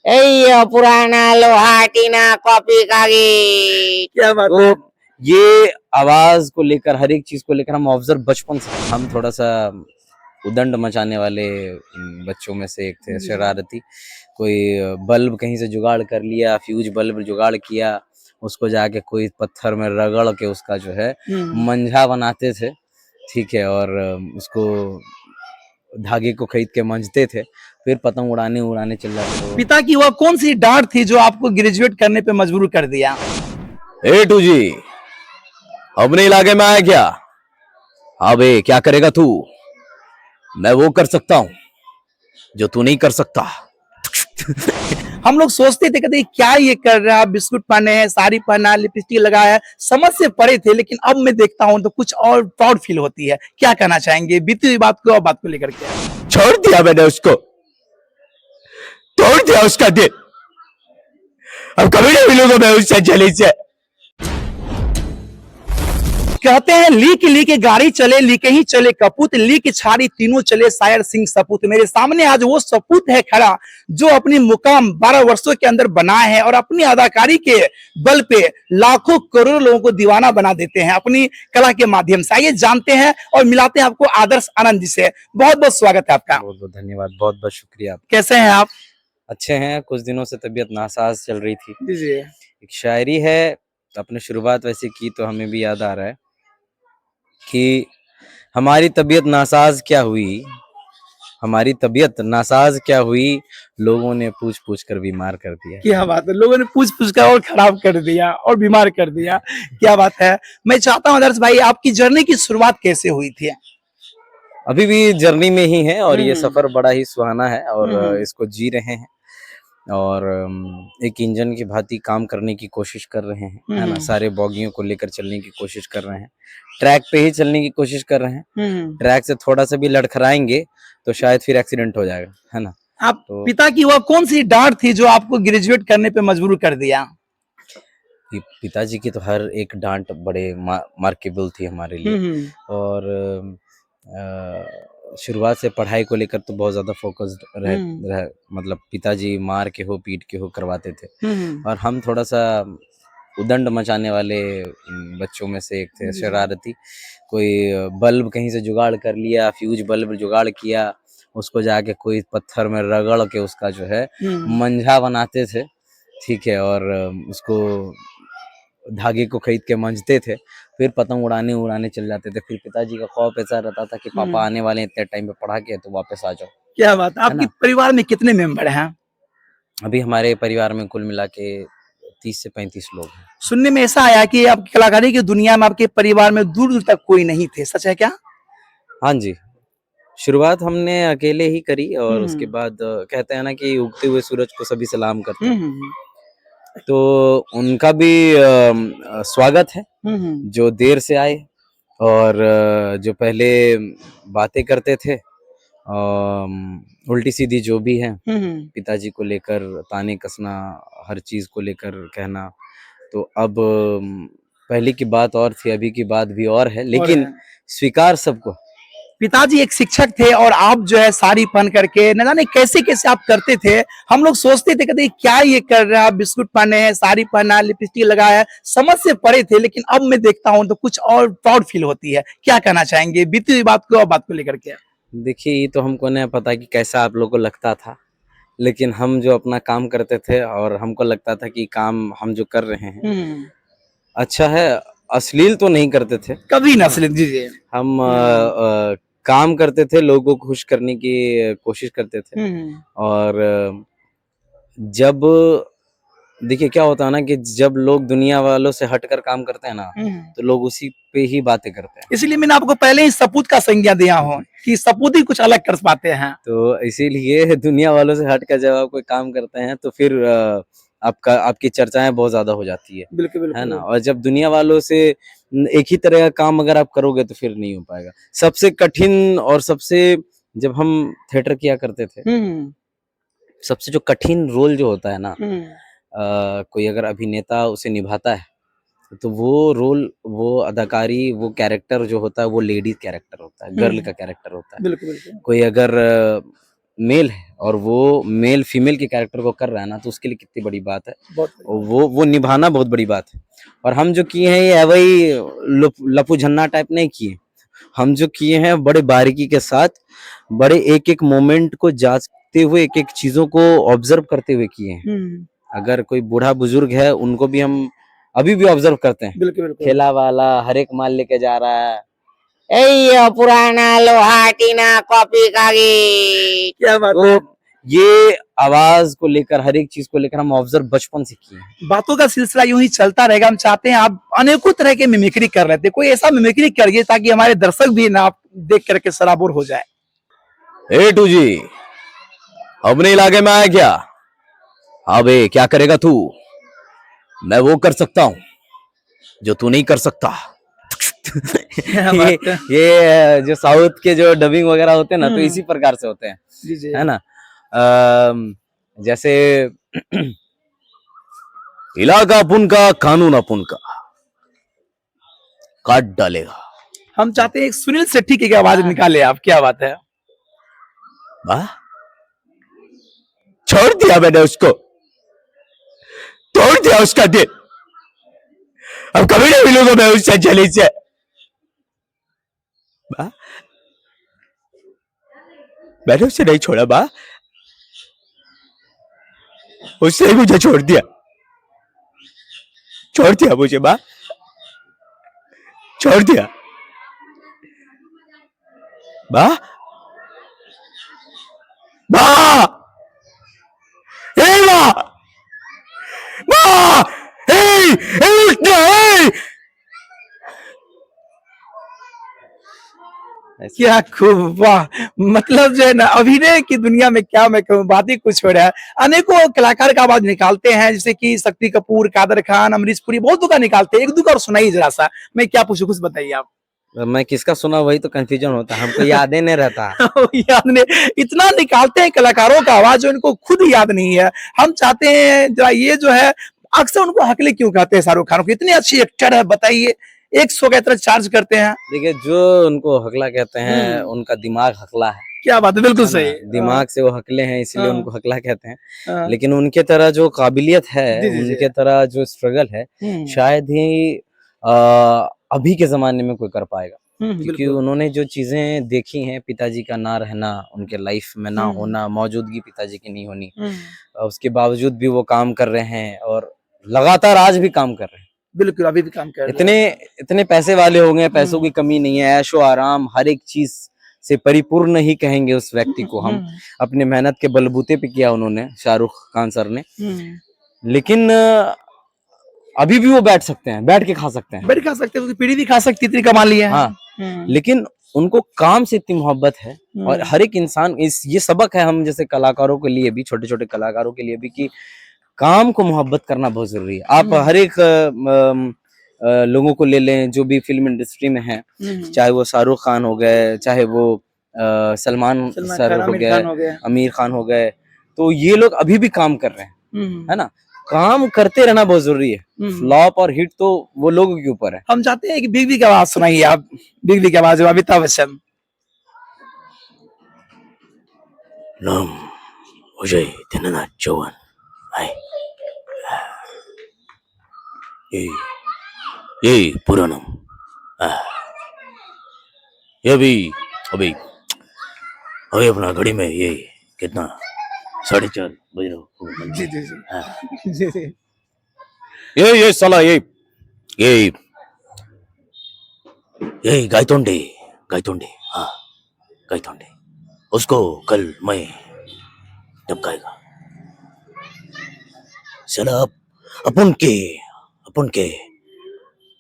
ए पुराना लोहा टीना कॉपी कागज। क्या बात तो है। ये आवाज को लेकर, हर एक चीज को लेकर हम ऑब्जर्व बचपन से, हम थोड़ा सा उदंड मचाने वाले बच्चों में से एक थे, शरारती। कोई बल्ब कहीं से जुगाड़ कर लिया, फ्यूज बल्ब जुगाड़ किया, उसको जाके कोई पत्थर में रगड़ के उसका जो है मंझा बनाते थे, ठीक है, और उसको धागे को खरीद के मंझते थे, फिर पतंग उड़ाने उड़ाने चल जाते थे। पिता की वह कौन सी डांट थी जो आपको ग्रेजुएट करने पे मजबूर कर दिया? ए टू जी, अपने इलाके में आया क्या? अबे क्या करेगा तू? मैं वो कर सकता हूँ जो तू नहीं कर सकता। हम लोग सोचते थे कहते क्या ये कर रहा है, बिस्कुट पहने हैं, साड़ी पहना है, लिपस्टिक लगाया है, समझ से परे थे, लेकिन अब मैं देखता हूँ तो कुछ और प्राउड फील होती है। क्या कहना चाहेंगे बीती हुई बात को और बात को लेकर के? छोड़ दिया मैंने उसको, तोड़ दिया उसका दिल। अब कभी नहीं मिलूंगा मैं उससे जली से। कहते हैं ली के गाड़ी चले, ली के ही चले कपूत, ली की छाड़ी तीनों चले शायर सिंह सपूत। मेरे सामने आज वो सपूत है खड़ा जो अपनी मुकाम 12 वर्षों के अंदर बनाए हैं और अपनी अदाकारी के बल पे लाखों करोड़ों लोगों को दीवाना बना देते हैं अपनी कला के माध्यम से। आइए जानते हैं और मिलाते हैं आपको आदर्श आनंद जी से। बहुत बहुत स्वागत है आपका। बहुत बहुत धन्यवाद, बहुत बहुत शुक्रिया। कैसे हैं आप? अच्छे हैं। कुछ दिनों से तबीयत नासाज चल रही थी। जी। एक शायरी है, अपने शुरुआत वैसे की तो हमें भी याद आ रहा है कि हमारी तबीयत नासाज क्या हुई, हमारी तबीयत नासाज क्या हुई, लोगों ने पूछ पूछ कर बीमार कर दिया। क्या बात है, लोगों ने पूछ पूछ कर और खराब कर दिया और बीमार कर दिया। क्या बात है। मैं चाहता हूँ आदर्श भाई, आपकी जर्नी की शुरुआत कैसे हुई थी? अभी भी जर्नी में ही है और ये सफर बड़ा ही सुहाना है और इसको जी रहे हैं और एक इंजन की भांति काम करने की कोशिश कर रहे हैं, है ना। सारे बॉगियों को लेकर चलने की कोशिश कर रहे हैं, ट्रैक पे ही चलने की कोशिश कर रहे हैं। ट्रैक से थोड़ा सा भी लड़खड़ाएंगे तो शायद फिर एक्सीडेंट हो जाएगा, है ना। आप तो पिता की वह कौन सी डांट थी जो आपको ग्रेजुएट करने पे मजबूर कर दिया? पिताजी की तो हर एक डांट बड़े मार्केबल थी हमारे लिए और शुरुआत से पढ़ाई को लेकर तो बहुत ज्यादा फोकस्ड रह मतलब पिताजी मार के हो पीट के हो करवाते थे और हम थोड़ा सा उदंड मचाने वाले बच्चों में से एक थे, शरारती। कोई बल्ब कहीं से जुगाड़ कर लिया, फ्यूज बल्ब जुगाड़ किया, उसको जाके कोई पत्थर में रगड़ के उसका जो है मंझा बनाते थे, ठीक है, और उसको धागे को खरीद के मंझते थे, फिर पतंग उड़ाने उड़ाने चल जाते थे। फिर पिताजी का खौफ ऐसा रहता था कि पापा आने वाले हैं, इतने टाइम पे पढ़ा के तो वापस आ जाओ। क्या बात है। आपके परिवार में कितने मेंबर हैं? अभी हमारे परिवार में कुल मिला के 30 से 35 लोग हैं। सुनने में ऐसा आया कि आपकी कलाकारी की दुनिया में आपके परिवार में दूर दूर तक कोई नहीं थे, सच है क्या? हाँ जी, शुरुआत हमने अकेले ही करी और उसके बाद कहते हैं ना कि उगते हुए सूरज को सभी सलाम करते हैं, तो उनका भी स्वागत है जो देर से आए और जो पहले बातें करते थे उल्टी सीधी जो भी है पिताजी को लेकर, ताने कसना, हर चीज को लेकर कहना, तो अब पहले की बात और थी, अभी की बात भी और है, लेकिन स्वीकार सबको। पिताजी एक शिक्षक थे और आप जो है साड़ी पहन करके न जाने कैसे कैसे आप करते थे। हम लोग सोचते थे कहते क्या ये कर रहा है, बिस्कुट पहने हैं, साड़ी पहना है, लिपस्टिक लगाया है, समझ से परे थे, लेकिन अब मैं देखता हूँ तो कुछ और प्राउड फील होती है। क्या कहना चाहेंगे बीती हुई बात को और बात को लेकर के? देखिए, ये तो हमको नहीं पता कि कैसा आप लोगों को लगता था, लेकिन हम जो अपना काम करते थे और हमको लगता था कि काम हम जो कर रहे हैं अच्छा है। अश्लील तो नहीं करते थे कभी ना अश्लील। जी। हम काम करते थे, लोगों को खुश करने की कोशिश करते थे और जब देखिए क्या होता है ना कि जब लोग दुनिया वालों से हटकर काम करते हैं ना तो लोग उसी पे ही बातें करते हैं। इसलिए मैंने आपको पहले ही सपूत का संज्ञा दिया हो कि सपूत ही कुछ अलग कर पाते हैं। तो इसीलिए दुनिया वालों से हटकर जब आप कोई काम करते हैं तो फिर आपकी चर्चाएं बहुत ज्यादा हो जाती है, बिल्कुल है ना। और जब दुनिया वालों से एक ही तरह का काम अगर आप करोगे तो फिर नहीं हो पाएगा। सबसे कठिन और सबसे, जब हम थिएटर किया करते थे, सबसे जो कठिन रोल जो होता है ना, कोई अगर अभिनेता उसे निभाता है तो वो रोल, वो अदाकारी, वो कैरेक्टर जो होता है वो लेडीज कैरेक्टर होता है, गर्ल का कैरेक्टर होता है। बिल्कुल बिल्कुल। कोई अगर मेल है और वो मेल फीमेल के कैरेक्टर को कर रहा है ना, तो उसके लिए कितनी बड़ी बात है। बहुत वो निभाना बहुत बड़ी बात है। और हम जो किए हैं ये वही लपू झन्ना टाइप नहीं किए, हम जो किए हैं बड़े बारीकी के साथ, बड़े एक एक मोमेंट को जांचते हुए, एक एक चीजों को ऑब्जर्व करते हुए किए हैं। अगर कोई बूढ़ा बुजुर्ग है उनको भी हम अभी भी ऑब्जर्व करते हैं। बिल्कुल बिल्कुल। ठेला वाला हर एक माल लेके जा रहा है। ए पुराना लोहा टीना कॉपी कागज। क्या बात तो है। ये आवाज को लेकर, हर एक चीज को लेकर हम ऑब्जर्व बचपन से किए हैं। बातों का सिलसिला यूं ही चलता रहेगा। हम चाहते हैं आप अनेकों तरह के मिमिक्री कर रहे थे, कोई ऐसा मिमिक्री करिए ताकि हमारे दर्शक भी ना आप देख करके सराबोर हो जाए। ए टू जी, अपने इलाके में आया क्या? हाँ बे, क्या करेगा तू? मैं वो कर सकता हूँ जो तू नहीं कर सकता। ये जो साउथ के जो डबिंग वगैरह होते हैं ना, तो इसी प्रकार से होते हैं, जी जी। है ना। जैसे इलाका अपुन का, कानून अपुन का, काट डालेगा। हम चाहते हैं एक सुनील शेट्टी की आवाज निकाले आप। क्या बात है। वाह, छोड़ दिया मैंने उसको, तोड़ दिया उसका दिल। अब कभी नहीं मिलूंगा मैं उससे, जली से। वाह, मैंने उसे नहीं छोड़ा बा, उसने मुझे छोड़ दिया, छोड़ दिया मुझे बा, छोड़ दिया बा, बा, ए बा, बा, उठना, क्या खूब, वाह। मतलब जो है ना, अभिनय की दुनिया में क्या मैं कहूँ, बात ही कुछ हो रहा है। अनेकों कलाकार का आवाज निकालते हैं, जैसे कि शक्ति कपूर, कादर खान, अमरीश पुरी, बहुत का निकालते हैं। एक दो का और सुनाइए जरा सा। मैं क्या पूछूं, कुछ बताइए आप। मैं किसका सुना वही तो कंफ्यूजन होता है, हमको याद ही नहीं रहता। याद नहीं, इतना निकालते हैं कलाकारों का आवाज जो इनको खुद याद नहीं है। हम चाहते हैं जरा, ये जो है अक्सर उनको हकले क्यों कहते हैं शाहरुख खान को, इतने अच्छी एक्टर है, बताइए। 100 का इतना चार्ज करते हैं। देखिए, जो उनको हकला कहते हैं उनका दिमाग हकला है। क्या बात है, बिल्कुल सही। दिमाग से वो हकले हैं, इसलिए हाँ। उनको हकला कहते हैं। हाँ। लेकिन उनके तरह जो काबिलियत है, जी, जी, जी। उनके तरह जो स्ट्रगल है, शायद ही अभी के जमाने में कोई कर पाएगा। क्योंकि बिल्कुल। उन्होंने जो चीजें देखी हैं, पिताजी का ना रहना, उनके लाइफ में ना होना, मौजूदगी पिताजी की नहीं होनी, उसके बावजूद भी वो काम कर रहे हैं और लगातार आज भी काम कर रहे हैं। बिल्कुल, अभी भी काम कर रहे हैं। इतने पैसे वाले हो गए, पैसों की कमी नहीं है, ऐशो आराम हर एक चीज से परिपूर्ण ही कहेंगे उस व्यक्ति को हम। अपने मेहनत के बलबूते पे किया उन्होंने, शाहरुख खान सर ने। लेकिन अभी भी वो बैठ सकते हैं, बैठ के खा सकते हैं, बैठ खा सकते हैं, पीढ़ी भी खा सकती, इतनी कमा ली है। हाँ। लेकिन उनको काम से इतनी मोहब्बत है। और हर एक इंसान, ये सबक है हम जैसे कलाकारों के लिए भी, छोटे छोटे कलाकारों के लिए भी, कि काम को मोहब्बत करना बहुत जरूरी है। आप हर एक लोगों को ले लें जो भी फिल्म इंडस्ट्री में हैं, चाहे वो शाहरुख खान हो गए, चाहे वो सलमान सर हो गए, आमिर खान हो गए, तो ये लोग अभी भी काम कर रहे हैं, है ना। काम करते रहना बहुत जरूरी है। फ्लॉप और हिट तो वो लोगों के ऊपर है। हम चाहते हैं कि बिग बी की आवाज सुनाइए आप। बिग बी की आवाज, अमिताभ बच्चन। नाम अजय दिननाथ चौहान, ये पूरा नाम, ये अभी अभी अभी अपना घड़ी में ये कितना 4:30 बज रहा। जी जी जी। जी जी। ये साला ये गायतोंडे, हाँ गायतोंडे, उसको कल मैं टपकाएगा। साला अपन के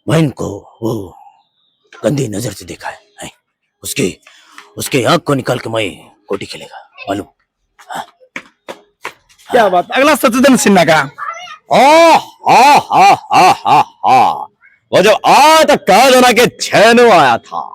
बहन को वो गंदी नजर से देखा है, उसके आंख को निकाल के मैं कोटी खेलेगा, मालूम। क्या बात। अगला शत्रुघ्न सिन्हा का। वो जब आया तो कह देना कि छेनू आया था।